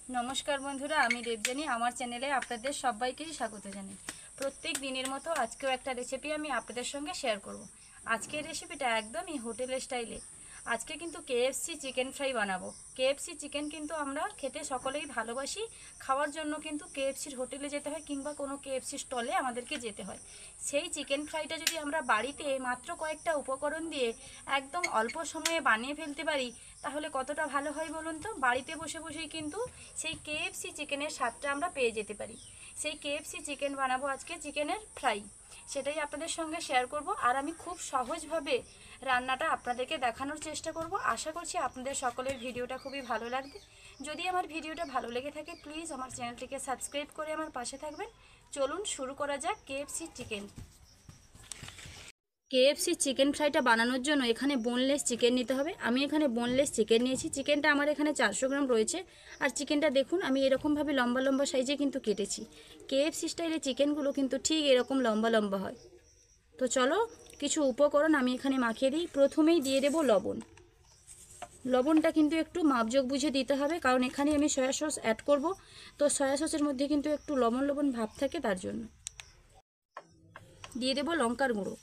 नमस्कार बंधुरा आमी देवजानी आमार चैनेले आपनादेर सबाइके स्वागत जानाई। प्रत्येक दिनेर मतो आजकेও एक रेसिपि आमी आपनादेर संगे शेयर करब। आजकेर रेसिपिटा एकदम होटेल स्टाइले। आज के किन्तु केएफसी चिकेन फ्राई बानाबो। केएफसी चिकेन किन्तु आमरा खेते सकलेई भालोबासी, खाওয়ার জন্য কিন্তু কেএফসির হোটেলে যেতে হয় কিংবা কোনো কেএফসি স্টলে আমাদেরকে যেতে হয়। সেই চিকেন ফ্রাইটা যদি আমরা বাড়িতে মাত্র কয়েকটা উপকরণ দিয়ে একদম অল্প সময়ে বানিয়ে ফেলতে পারি তাহলে কতটা ভালো হয় বলুন তো। বাড়িতে বসে বসেই কিন্তু সেই কেএফসি চিকেনের স্বাদটা আমরা পেয়ে যেতে পারি। সেই কেএফসি চিকেন বানাবো আজকে, চিকেনের ফ্রাই, সেটাই আপনাদের সঙ্গে শেয়ার করব। আর আমি খুব সহজভাবে রান্নাটা আপনাদেরকে দেখানোর চেষ্টা করব। আশা করছি আপনাদের সকলের ভিডিওটা খুবই ভালো লাগবে। যদি আমার ভিডিওটা ভালো লেগে থাকে প্লিজ আমার চ্যানেলটিকে সাবস্ক্রাইব করে আমার পাশে থাকবেন। চলুন শুরু করা যাক কেএফসি চিকেন। কেএফসি চিকেন ফ্রাইটা বানানোর জন্য এখানে বোনলেস চিকেন নিতে হবে। আমি এখানে বোনলেস চিকেন নিয়েছি। চিকেনটা আমার এখানে 400 গ্রাম রয়েছে। আর চিকেনটা দেখুন আমি এরকমভাবে লম্বা লম্বা সাইজে কিন্তু কেটেছি। কেএফসি স্টাইলে চিকেনগুলো কিন্তু ঠিক এরকম লম্বা লম্বা হয়। তো চলো কিছু উপকরণ আমি এখানে মাখিয়ে দিই। প্রথমেই দিয়ে দেব লবণ। লবণটা কিন্তু একটু মাপজোক বুঝে দিতে হবে, কারণ এখানে আমি সয়া সস অ্যাড করব। তো সয়া সসের মধ্যে কিন্তু একটু লবণ লবণ ভাব থাকে, তার জন্য দিয়ে দেব লঙ্কার গুঁড়ো,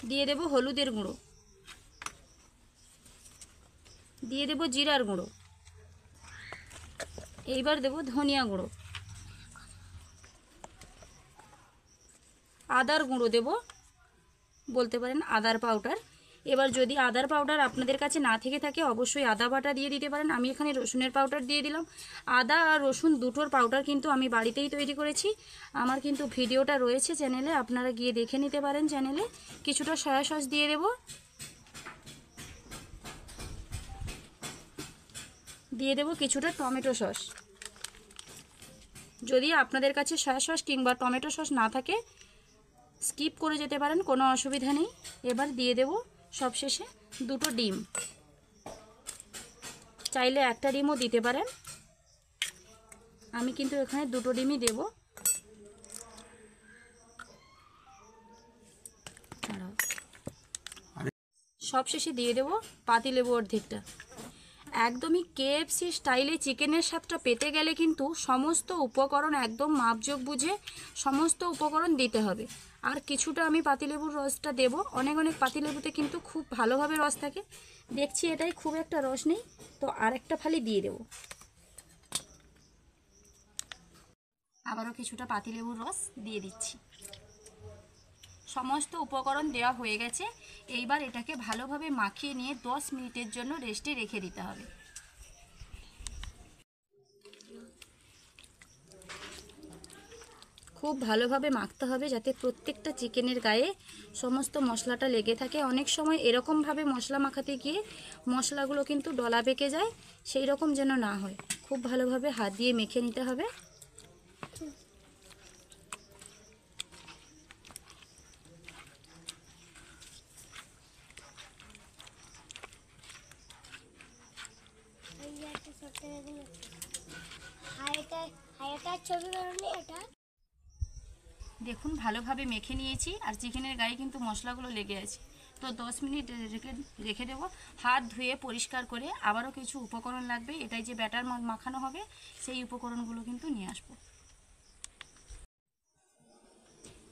দিয়ে দেব হলুদের গুঁড়ো, দিয়ে দেব জিরার গুঁড়ো, এইবার দেব ধনিয়া গুঁড়ো, আদার গুঁড়ো দেব, বলতে পারেন আদার পাউডার। এবার যদি আদার পাউডার আপনাদের কাছে না থেকে থাকে অবশ্যই আদা বাটা দিয়ে দিতে পারেন। আমি এখানে রসুনের পাউডার দিয়ে দিলাম। আদা আর রসুন দুটোর পাউডার কিন্তু আমি বাড়িতেই তৈরি করেছি। আমার কিন্তু ভিডিওটা রয়েছে চ্যানেলে, আপনারা গিয়ে দেখে নিতে পারেন চ্যানেলে। কিছুটা সয়া সস দিয়ে দেব, দিয়ে দেব কিছুটা টমেটো সস। যদি আপনাদের কাছে সয়া সস কিংবা টমেটো সস না থাকে স্কিপ করে যেতে পারেন, কোনো অসুবিধা নেই। এবার দিয়ে দেব সবশেষে দুটো ডিম। চাইলে একটা ডিমও দিতে পারেন, আমি কিন্তু এখানে দুটো ডিমই দেব। সবশেষে দিয়ে দেব পাতিলেবু অর্ধেকটা। একদমই কেএফসি স্টাইলে চিকেনের স্বাদটা পেতে গেলে কিন্তু সমস্ত উপকরণ একদম মাপজোক বুঝে সমস্ত উপকরণ দিতে হবে। আর কিছুটা আমি পাতিলেবুর রসটা দেব। অনেক অনেক পাতিলেবুতে কিন্তু খুব ভালোভাবে রস থাকে, দেখছি এটাই খুব একটা রস নেই, তো আরেকটা ফালি দিয়ে দেব। আবারও কিছুটা পাতিলেবুর রস দিয়ে দিচ্ছি। সমস্ত উপকরণ দেওয়া হয়ে গেছে। এইবার এটাকে ভালোভাবে মাখিয়ে নিয়ে 10 মিনিটের জন্য রেস্টে রেখে দিতে হবে। খুব ভালোভাবে মাখতে হবে যাতে প্রত্যেকটা চিকেনের গায়ে সমস্ত মশলাটা লেগে থাকে। অনেক সময় এরকমভাবে মশলা মাখাতে গিয়ে মশলাগুলো কিন্তু ডলা পেকে যায়, সেই রকম যেন না হয়। খুব ভালোভাবে হাত দিয়ে মেখে নিতে হবে। দেখুন ভালোভাবে মেখে নিয়েছি আর চিকেনের গায়ে কিন্তু মশলাগুলো লেগে আছে। তো 10 মিনিট রেখে দেবো। হাত ধুয়ে পরিষ্কার করে আবারও কিছু উপকরণ লাগবে। এটাই যে ব্যাটার মাখানো হবে সেই উপকরণগুলো কিন্তু নিয়ে আসবো।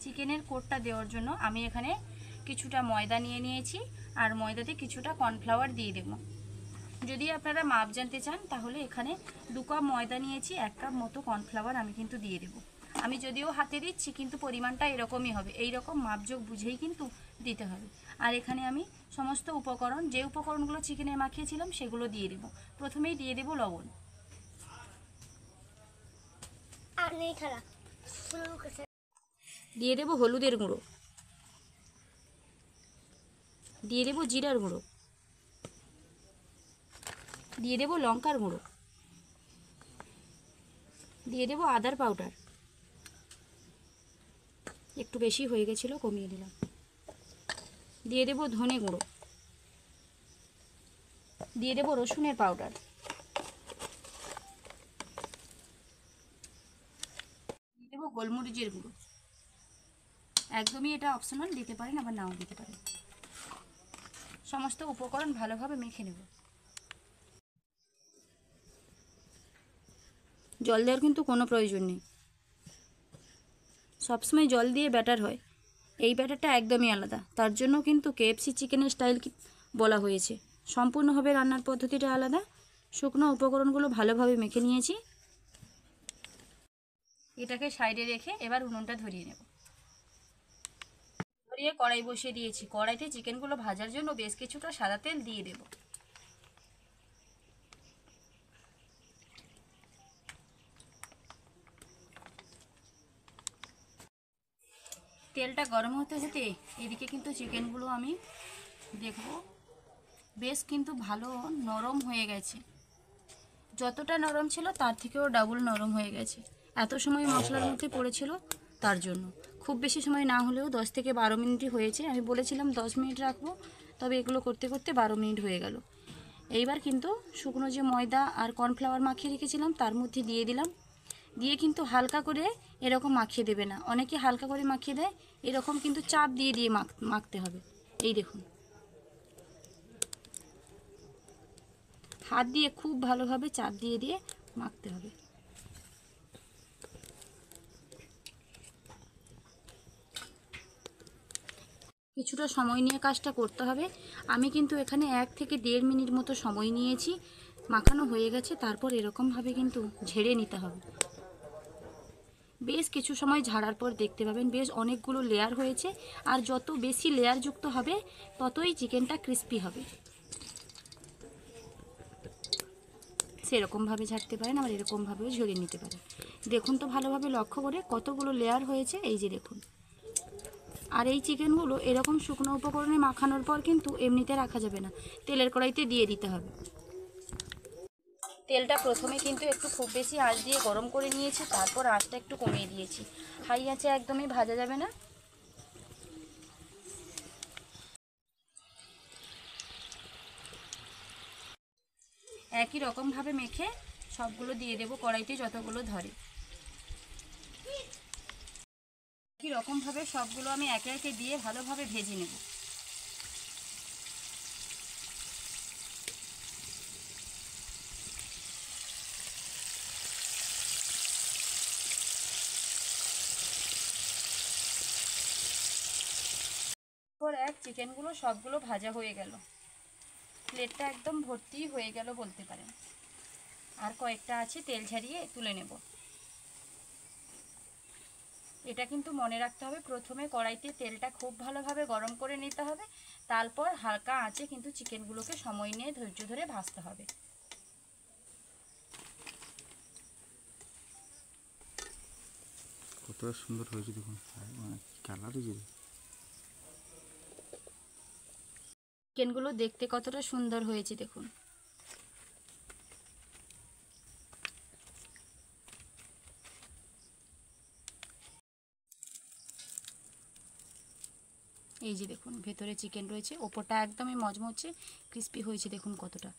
চিকেনের কোটটা দেওয়ার জন্য আমি এখানে কিছুটা ময়দা নিয়ে নিয়েছি আর ময়দাতে কিছুটা কর্নফ্লাওয়ার দিয়ে দেবো। যদি আপনারা মাপ জানতে চান তাহলে এখানে 2 কাপ ময়দা নিয়েছি, 1 কাপ মতো কর্নফ্লাওয়ার আমি কিন্তু দিয়ে দেবো। আমি যদিও হাতে দিচ্ছি কিন্তু পরিমাণটা এরকমই হবে, এই রকম মাপযোগ বুঝেই কিন্তু দিতে হবে। আর এখানে আমি সমস্ত উপকরণ, যে উপকরণগুলো চিকেনে মাখিয়েছিলাম সেগুলো দিয়ে দেবো। প্রথমেই দিয়ে দেবো লবণ, দিয়ে দেবো হলুদের গুঁড়ো, দিয়ে দেবো জিরার গুঁড়ো, দিয়ে দেবো লঙ্কার গুঁড়ো, দিয়ে দেবো আদার পাউডার, একটু বেশি হয়ে গেছিলো কমিয়ে দিলাম, দিয়ে দেবো ধনে গুঁড়ো, দিয়ে দেবো রসুনের পাউডার, দিয়ে দেবো গোলমরিচের গুঁড়ো। একদমই এটা অপশনাল, দিতে পারেন আবার নাও দিতে পারেন। সমস্ত উপকরণ ভালোভাবে মেখে নেব। জল দেওয়ার কিন্তু কোনো প্রয়োজন নেই। সবসময় জল দিয়ে ব্যাটার হয়, এই ব্যাটারটা একদমই আলাদা। তার জন্য কিন্তু কেএফসি চিকেনের স্টাইল বলা হয়েছে। সম্পূর্ণভাবে রান্নার পদ্ধতিটা আলাদা। শুকনো উপকরণগুলো ভালোভাবে মেখে নিয়েছি। এটাকে সাইডে রেখে এবার উনুনটা ধরিয়ে নেব। ধরিয়ে কড়াই বসিয়ে দিয়েছি। কড়াইতে চিকেনগুলো ভাজার জন্য বেশ কিছুটা সাদা তেল দিয়ে দেব। তেলটা গরম হতে হতে এদিকে কিন্তু চিকেনগুলো আমি দেখব বেশ কিন্তু ভালো নরম হয়ে গেছে। যতটা নরম ছিল তার থেকেও ডাবল নরম হয়ে গেছে। এত সময় মশলার মধ্যে পড়েছিল তার জন্য। খুব বেশি সময় না হলেও 10 থেকে 12 মিনিটই হয়েছে। আমি বলেছিলাম 10 মিনিট রাখবো, তবে এগুলো করতে করতে 12 মিনিট হয়ে গেল। এইবার কিন্তু শুকনো যে ময়দা আর কর্নফ্লাওয়ার মাখিয়ে রেখেছিলাম তার মধ্যে দিয়ে দিলাম। দিয়ে কিন্তু হালকা করে এরকম মাখিয়ে দেবে না, অনেকে হালকা করে মাখিয়ে দেয়, এরকম কিন্তু চাপ দিয়ে দিয়ে মাখতে হবে। এই দেখুন, হাত দিয়ে খুব ভালোভাবে চাপ দিয়ে দিয়ে মাখতে হবে। কিছুটা সময় নিয়ে কাজটা করতে হবে। আমি কিন্তু এখানে 1 থেকে 1.5 মিনিট মতো সময় নিয়েছি। মাখানো হয়ে গেছে, তারপর এরকমভাবে কিন্তু ঝেড়ে নিতে হবে। বেশ কিছু সময় ঝাড়ার পর দেখতে পাবেন বেশ অনেকগুলো লেয়ার হয়েছে। আর যত বেশি লেয়ার যুক্ত হবে ততই চিকেনটা ক্রিস্পি হবে। সেরকমভাবে ঝাড়তে পারেন, আবার এরকমভাবেও ঝেড়ে নিতে পারেন। দেখুন তো ভালোভাবে লক্ষ্য করে কতগুলো লেয়ার হয়েছে, এই যে দেখুন। আর এই চিকেনগুলো এরকম শুকনো উপকরণে মাখানোর পর কিন্তু এমনিতে রাখা যাবে না, তেলের কড়াইতে দিয়ে দিতে হবে। তেলটা প্রথমে কিন্তু একটু খুব বেশি আঁচ দিয়ে গরম করে নিয়েছি, তারপর আঁচটা একটু কমিয়ে দিয়েছি। হাই আঁচে একদমই ভাজা যাবে না। একই রকমভাবে মেখে সবগুলো দিয়ে দেবো কড়াইতে যতগুলো ধরে। একই রকমভাবে সবগুলো আমি একে একে দিয়ে ভালোভাবে ভেজে নেব। পর এক চিকেনগুলো সবগুলো ভাজা হয়ে গেল। প্লেটটা একদম ভর্তি হয়ে গেল বলতে পারেন। আর কয়েকটা আছে, তেল ঝারিয়ে তুলে নেব। এটা কিন্তু মনে রাখতে হবে, প্রথমে কড়াইতে তেলটা খুব ভালোভাবে গরম করে নিতে হবে, তারপর হালকা আঁচে কিন্তু চিকেনগুলোকে সময় নিয়ে ধৈর্য ধরে ভাজতে হবে। কতটা সুন্দর হয়েছে দেখুন, মানে কালার হয়েছে। চিকেনগুলো দেখতে কতটা সুন্দর হয়েছে দেখুন। এই যে দেখুন, ভেতরে চিকেন রয়েছে, ওপরটা একদমই মচমচে ক্রিস্পি হয়েছে দেখুন কতটা।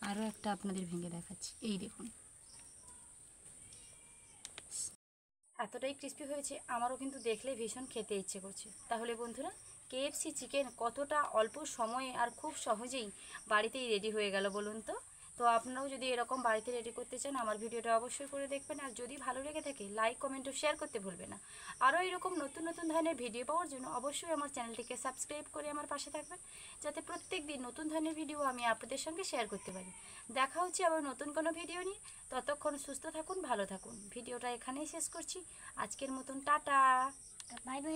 আরও একটা আপনাদের ভেঙে দেখাচ্ছি, এই দেখুন এতটাই ক্রিস্পি হয়েছে, আমারও কিন্তু দেখলে ভীষণ খেতে ইচ্ছে করছে। তাহলে বন্ধুরা, কেএফসি চিকেন কতটা অল্প সময়ে আর খুব সহজেই বাড়িতেই রেডি হয়ে গেল বলুন তো। তো আপনারাও যদি এরকম বাড়িতে রেডি করতে চান আমার ভিডিওটা অবশ্যই করে দেখবেন। আর যদি ভালো লেগে থাকে লাইক কমেন্ট ও শেয়ার করতে ভুলবেন না। আরও এরকম নতুন নতুন ধরনের ভিডিও পাওয়ার জন্য অবশ্যই আমার চ্যানেলটিকে সাবস্ক্রাইব করে আমার পাশে থাকবেন, যাতে প্রত্যেক দিন নতুন ধরনের ভিডিও আমি আপনাদের সঙ্গে শেয়ার করতে পারি। দেখা হচ্ছে আবার নতুন কোনো ভিডিও নিয়ে। ততক্ষণ সুস্থ থাকুন, ভালো থাকুন। ভিডিওটা এখানেই শেষ করছি আজকের মতন। Tata, bye bye.